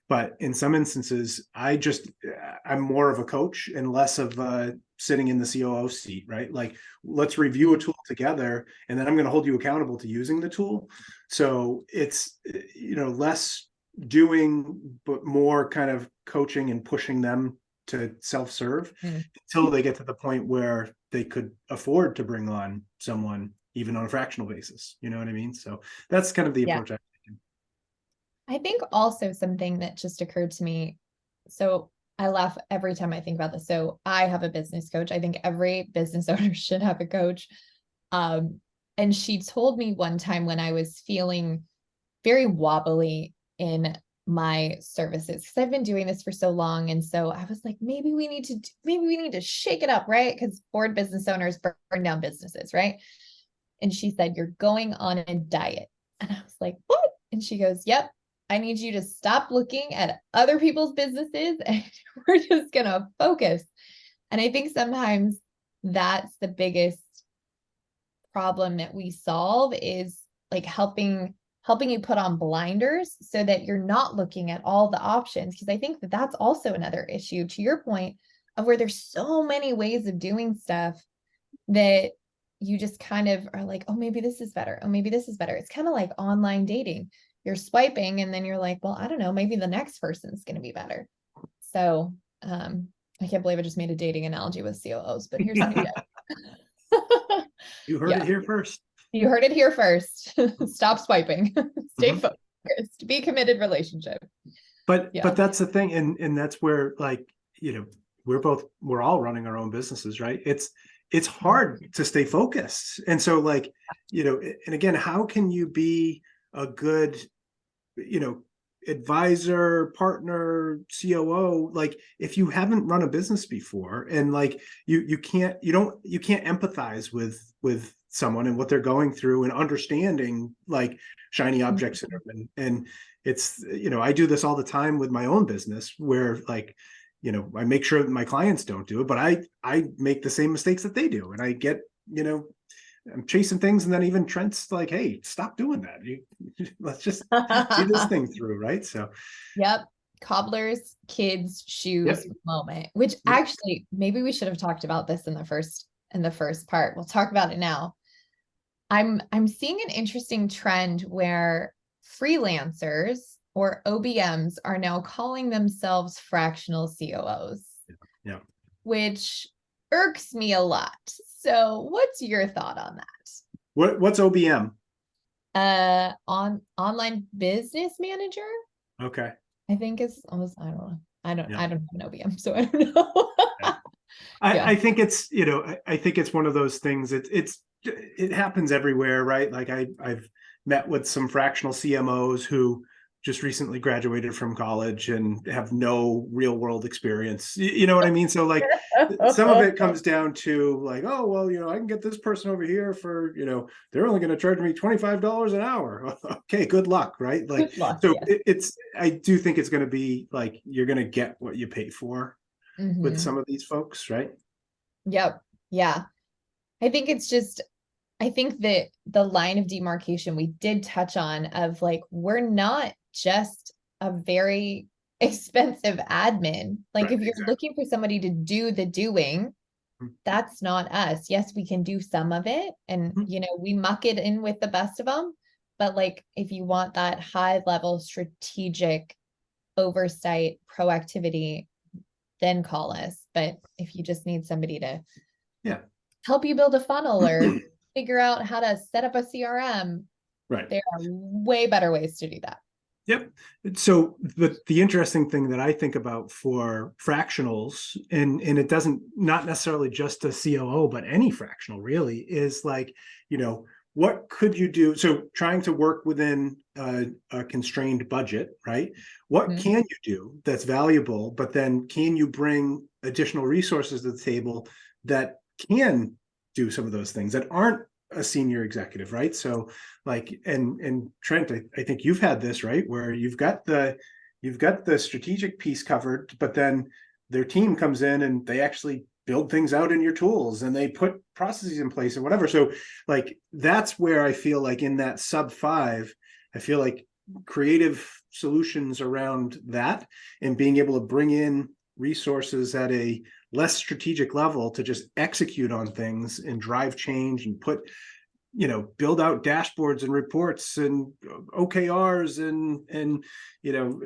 But in some instances, I'm more of a coach and less of sitting in the COO seat, right? Like, let's review a tool together, and then I'm going to hold you accountable to using the tool. So it's, less doing, but more kind of coaching and pushing them to self-serve until they get to the point where they could afford to bring on someone even on a fractional basis. You know what I mean? So that's kind of the approach I'm taking. I think also something that just occurred to me. So I laugh every time I think about this. So I have a business coach. I think every business owner should have a coach. And she told me one time, when I was feeling very wobbly in my services because I've been doing this for so long. And so I was like, maybe we need to shake it up, right? Because bored business owners burn down businesses, right? And she said, you're going on a diet. And I was like, what? And she goes, yep, I need you to stop looking at other people's businesses and we're just going to focus. And I think sometimes that's the biggest problem that we solve is like helping you put on blinders so that you're not looking at all the options. Because I think that that's also another issue, to your point, of where there's so many ways of doing stuff that you just kind of are like, oh, maybe this is better. Oh, maybe this is better. It's kind of like online dating. You're swiping and then you're like, well, I don't know, maybe the next person's going to be better. So I can't believe I just made a dating analogy with COOs, but here's a new day. You heard it here first. You heard it here first. Stop swiping. Stay focused. Be committed relationship. But that's the thing, and that's where, like, you know, we're all running our own businesses, right? It's hard to stay focused. And so, like, you know, and again, how can you be a good, you know, advisor, partner, COO, like, if you haven't run a business before, and like you can't empathize with someone and what they're going through and understanding like shiny object syndrome. And it's, you know, I do this all the time with my own business where, like, you know, I make sure that my clients don't do it, but I make the same mistakes that they do. And I get, you know, I'm chasing things. And then even Trent's like, hey, stop doing that. Let's just see this thing through. Right. So, yep. Cobbler's kids shoes moment, which actually, maybe we should have talked about this in the first part. We'll talk about it now. I'm seeing an interesting trend where freelancers or OBMs are now calling themselves fractional COOs, which irks me a lot. So what's your thought on that? What's OBM? Online business manager. Okay. I think it's almost, I don't know. I don't have an OBM, so I don't know. I think it's, you know, I think it's one of those things. It happens everywhere, right? Like I've met with some fractional CMOs who just recently graduated from college and have no real world experience. You know what I mean? So like some of it comes down to like, oh, well, you know, I can get this person over here for, you know, they're only going to charge me $25 an hour. Okay, good luck, right? Like, I do think it's going to be like, you're going to get what you pay for with some of these folks, right? Yep. Yeah. I think that the line of demarcation we did touch on of like, we're not just a very expensive admin. Like if you're looking for somebody to do the doing, that's not us. Yes, we can do some of it. And, you know, we muck it in with the best of them. But like, if you want that high level strategic oversight, proactivity, then call us. But if you just need somebody to help you build a funnel or figure out how to set up a CRM, there are way better ways to do that. Yep. So the interesting thing that I think about for fractionals, and it doesn't, not necessarily just a COO, but any fractional really, is like, you know, what could you do? So trying to work within a constrained budget, right? What can you do that's valuable, but then can you bring additional resources to the table that can do some of those things that aren't a senior executive, right? So like, and Trent, I think you've had this, right? Where you've got the strategic piece covered, but then their team comes in and they actually build things out in your tools and they put processes in place or whatever. So like, that's where I feel like in that sub 5, I feel like creative solutions around that and being able to bring in resources at a less strategic level to just execute on things and drive change and put, you know, build out dashboards and reports and OKRs and, you know,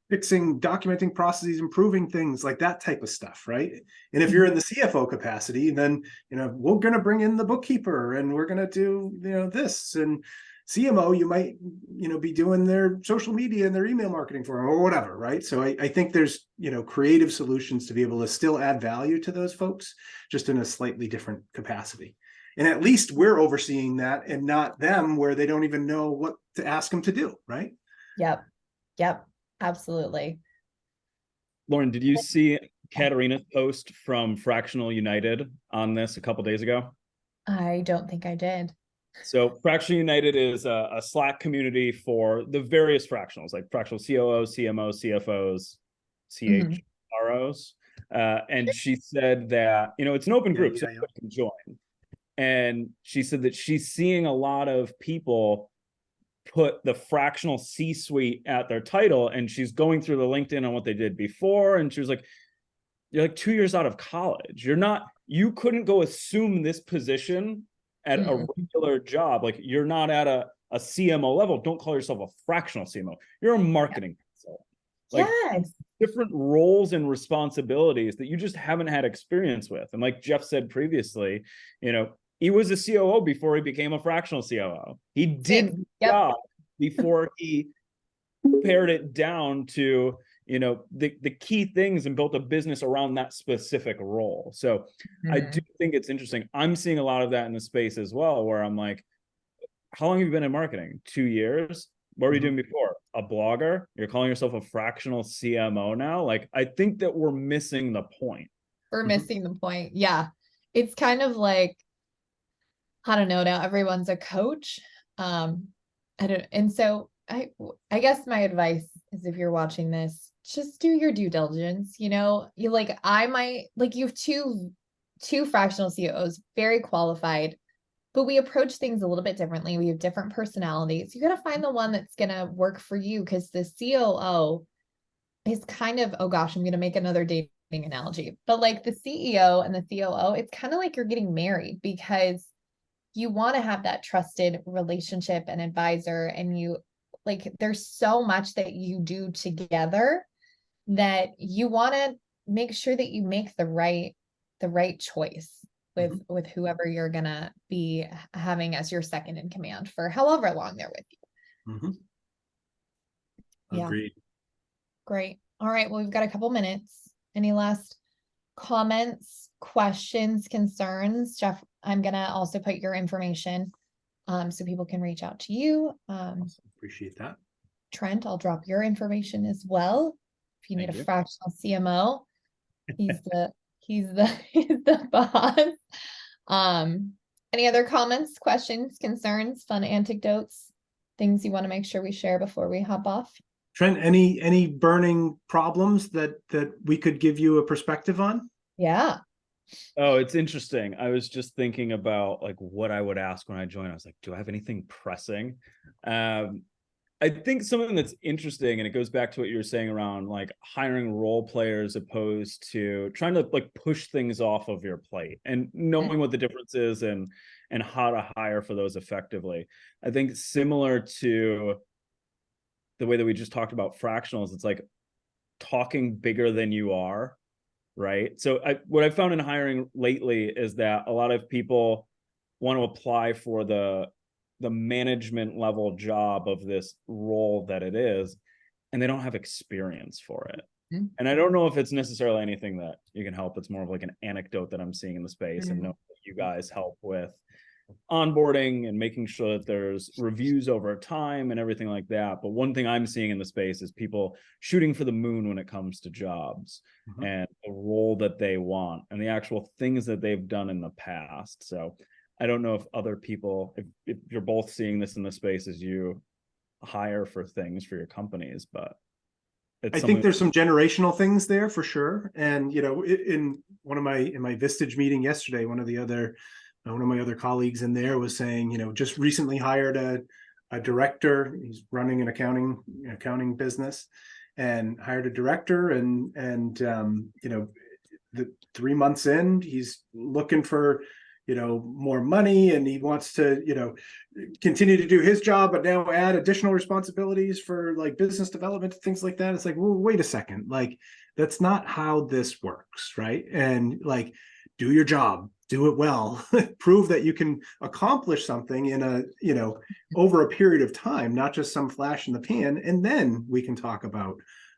fixing, documenting processes, improving things like that type of stuff. Right. And if you're in the CFO capacity, then, you know, we're going to bring in the bookkeeper and we're going to do, you know, this, and CMO, you might, you know, be doing their social media and their email marketing for them or whatever, right? So I think there's, you know, creative solutions to be able to still add value to those folks, just in a slightly different capacity. And at least we're overseeing that and not them, where they don't even know what to ask them to do, right? Yep. Absolutely. Lauren, did you see Katarina's post from Fractional United on this a couple days ago? I don't think I did. So Fractional United is a Slack community for the various fractionals, like fractional COOs, CMOs, CFOs, Mhm. CHROs. And she said that, it's an open group, so anyone can join. And she said that she's seeing a lot of people put the fractional C-suite at their title, and she's going through the LinkedIn on what they did before. And she was like, you're like 2 years out of college. You couldn't go assume this position at a regular job. Like, you're not at a CMO level. Don't call yourself a fractional CMO. You're a marketing consultant. Like, Yes. different roles and responsibilities that you just haven't had experience with. And like Jeff said previously, he was a COO before he became a fractional COO. He did the job before he pared it down to, the key things and built a business around that specific role. So I do think it's interesting. I'm seeing a lot of that in the space as well, where I'm like, how long have you been in marketing? 2 years? What were you doing before? A blogger? You're calling yourself a fractional CMO now? Like, I think that we're missing the point. We're missing the point. Yeah. It's kind of like, I don't know, now everyone's a coach. And so I guess my advice is, if you're watching this, just do your due diligence. You have two fractional CEOs, very qualified, but we approach things a little bit differently. We have different personalities. You got to find the one that's going to work for you, because the COO is kind of, oh gosh, I'm going to make another dating analogy, but like the CEO and the COO, it's kind of like you're getting married, because you want to have that trusted relationship and advisor, and there's so much that you do together that you want to make sure that you make the right choice with whoever you're gonna be having as your second in command for however long they're with you. Yeah. Agreed. Great. All right. Well, we've got a couple minutes. Any last comments, questions, concerns? Jeff, I'm gonna also put your information so people can reach out to you. Awesome. Appreciate that. Trent, I'll drop your information as well. If you need a fractional CMO, he's the boss. Any other comments, questions, concerns, fun anecdotes, things you want to make sure we share before we hop off? Trent, any burning problems that we could give you a perspective on? Yeah. Oh, it's interesting. I was just thinking about like what I would ask when I join. I was like, do I have anything pressing? I think something that's interesting, and it goes back to what you were saying around like hiring role players opposed to trying to like push things off of your plate, and knowing what the difference is and how to hire for those effectively. I think similar to the way that we just talked about fractionals, it's like talking bigger than you are, right? So what I've found in hiring lately is that a lot of people want to apply for the management level job of this role that it is, and they don't have experience for it. And I don't know if it's necessarily anything that you can help. It's more of like an anecdote that I'm seeing in the space, and know that you guys help with onboarding and making sure that there's reviews over time and everything like that. But one thing I'm seeing in the space is people shooting for the moon when it comes to jobs and the role that they want and the actual things that they've done in the past. So I don't know if other people, if you're both seeing this in the space as you hire for things for your companies, but I think there's some generational things there for sure. And, in one of in my Vistage meeting yesterday, one of my other colleagues in there was saying, just recently hired a director. He's running an accounting business, and hired a director, and the 3 months in, he's looking for more money, and he wants to continue to do his job, but now add additional responsibilities for like business development, things like that. It's like, well, wait a second, like that's not how this works, right? And like, do your job, do it well, prove that you can accomplish something in over a period of time, not just some flash in the pan, and then we can talk about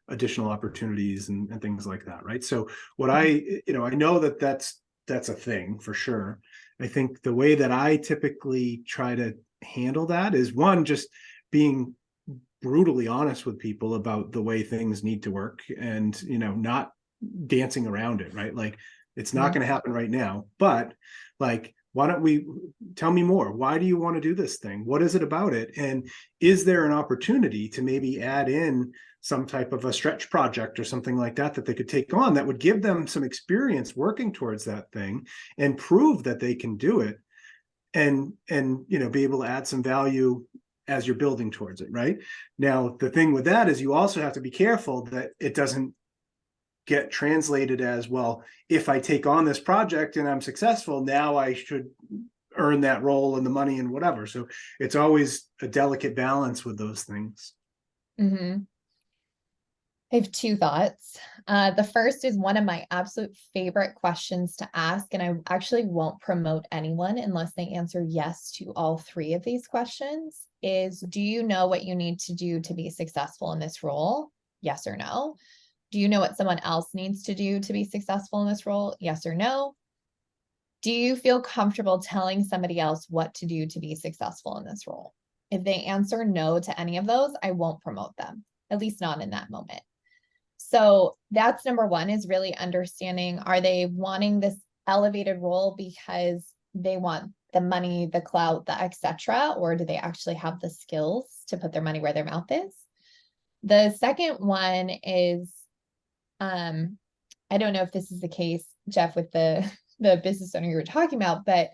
additional opportunities and things like that, right? So what I know that's a thing for sure. I think the way that I typically try to handle that is, one, just being brutally honest with people about the way things need to work, and, not dancing around it, right? Like, it's not going to happen right now, but like, why don't we tell me more? Why do you want to do this thing? What is it about it? And is there an opportunity to maybe add in some type of a stretch project or something like that they could take on that would give them some experience working towards that thing and prove that they can do it, and be able to add some value as you're building towards it, right? Now, the thing with that is you also have to be careful that it doesn't get translated as, well, if I take on this project and I'm successful, now I should earn that role and the money and whatever. So it's always a delicate balance with those things. Mm-hmm. I have two thoughts. The first is one of my absolute favorite questions to ask, and I actually won't promote anyone unless they answer yes to all three of these questions, is, do you know what you need to do to be successful in this role? Yes or no. Do you know what someone else needs to do to be successful in this role? Yes or no. Do you feel comfortable telling somebody else what to do to be successful in this role? If they answer no to any of those, I won't promote them, at least not in that moment. So that's number one, is really understanding, are they wanting this elevated role because they want the money, the clout, the etc., or do they actually have the skills to put their money where their mouth is? The second one is, I don't know if this is the case, Jeff, with the business owner you were talking about, but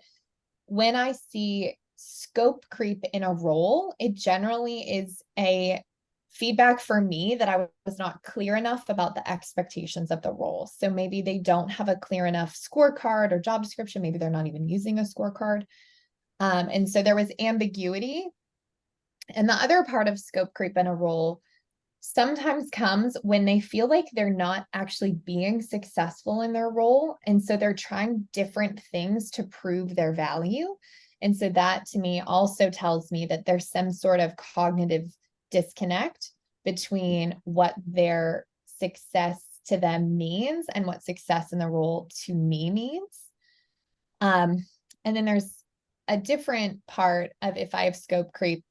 when I see scope creep in a role, it generally is a feedback for me that I was not clear enough about the expectations of the role. So maybe they don't have a clear enough scorecard or job description. Maybe they're not even using a scorecard. And so there was ambiguity. And the other part of scope creep in a role sometimes comes when they feel like they're not actually being successful in their role. And so they're trying different things to prove their value. And so that to me also tells me that there's some sort of cognitive disconnect between what their success to them means and what success in the role to me means. And then there's a different part of, if I have scope creep,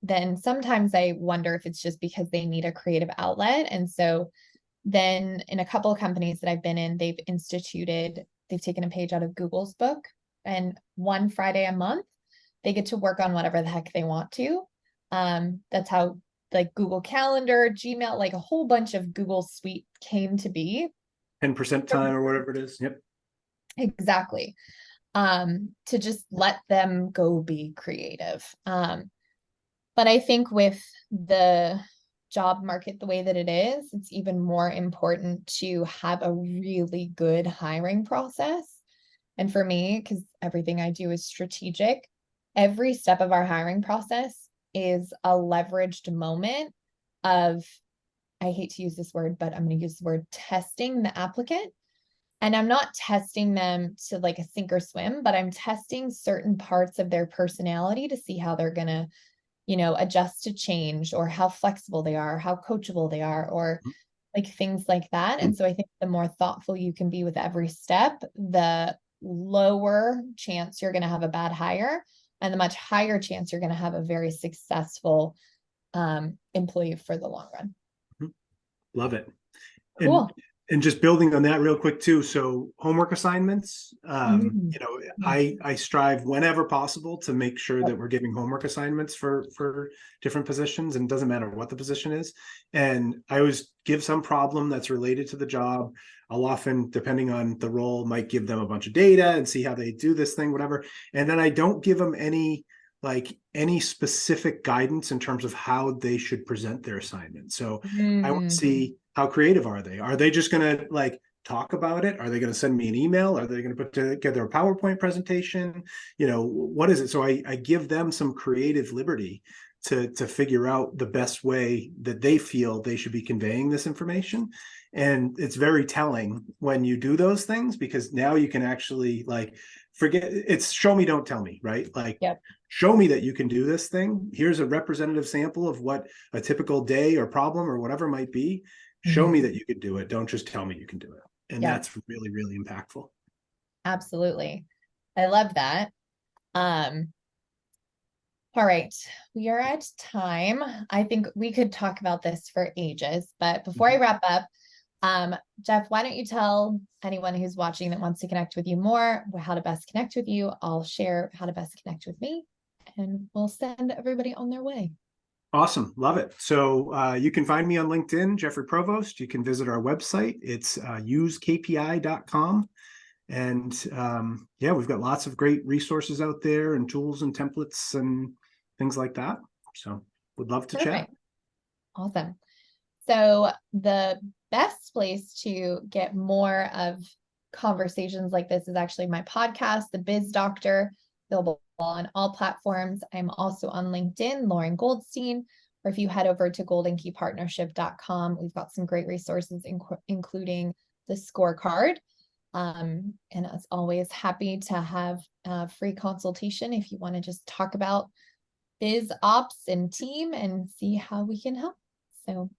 then sometimes I wonder if it's just because they need a creative outlet. And so then in a couple of companies that I've been in, they've taken a page out of Google's book, and one Friday a month, they get to work on whatever the heck they want to. That's how, like, Google Calendar, Gmail, like a whole bunch of Google Suite came to be. 10% time or whatever it is. Yep. Exactly. To just let them go be creative. But I think with the job market the way that it is, it's even more important to have a really good hiring process. And for me, because everything I do is strategic, every step of our hiring process is a leveraged moment of, I hate to use this word, but I'm going to use the word, testing the applicant. And I'm not testing them to like a sink or swim, but I'm testing certain parts of their personality to see how they're going to, adjust to change, or how flexible they are, how coachable they are, or like things like that. And so I think the more thoughtful you can be with every step, the lower chance you're going to have a bad hire, and the much higher chance you're going to have a very successful employee for the long run. Love it. Cool. And just building on that real quick too. So homework assignments, I strive whenever possible to make sure that we're giving homework assignments for different positions, and it doesn't matter what the position is. And I always give some problem that's related to the job. I'll often, depending on the role, might give them a bunch of data and see how they do this thing, whatever. And then I don't give them any specific guidance in terms of how they should present their assignment. So I want to see, how creative are they? Are they just going to talk about it? Are they going to send me an email? Are they going to put together a PowerPoint presentation? What is it? So I give them some creative liberty to figure out the best way that they feel they should be conveying this information. And it's very telling when you do those things, because now you can actually forget, it's show me, don't tell me, right? Show me that you can do this thing. Here's a representative sample of what a typical day or problem or whatever might be. Show me that you could do it. Don't just tell me you can do it. And that's really, really impactful. Absolutely. I love that. All right, we are at time. I think we could talk about this for ages, but before I wrap up, Jeff, why don't you tell anyone who's watching that wants to connect with you more, how to best connect with you? I'll share how to best connect with me, and we'll send everybody on their way. Awesome. Love it. So you can find me on LinkedIn, Jeffrey Provost. You can visit our website. It's usekpi.com. And yeah, we've got lots of great resources out there and tools and templates and things like that. So would love to chat. Awesome. So the best place to get more of conversations like this is actually my podcast, The Biz Doctor, available on all platforms. I'm also on LinkedIn, Lauren Goldstein, or if you head over to goldenkeypartnership.com, we've got some great resources, including the scorecard. And as always, happy to have a free consultation if you want to just talk about biz ops and team and see how we can help. So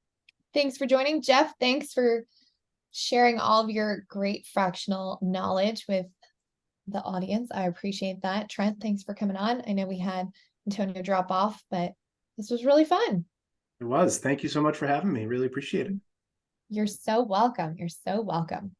thanks for joining, Jeff. Thanks for sharing all of your great fractional knowledge with the audience. I appreciate that. Trent, thanks for coming on. I know we had Antonio drop off, but this was really fun. It was. Thank you so much for having me. Really appreciate it. You're so welcome. You're so welcome.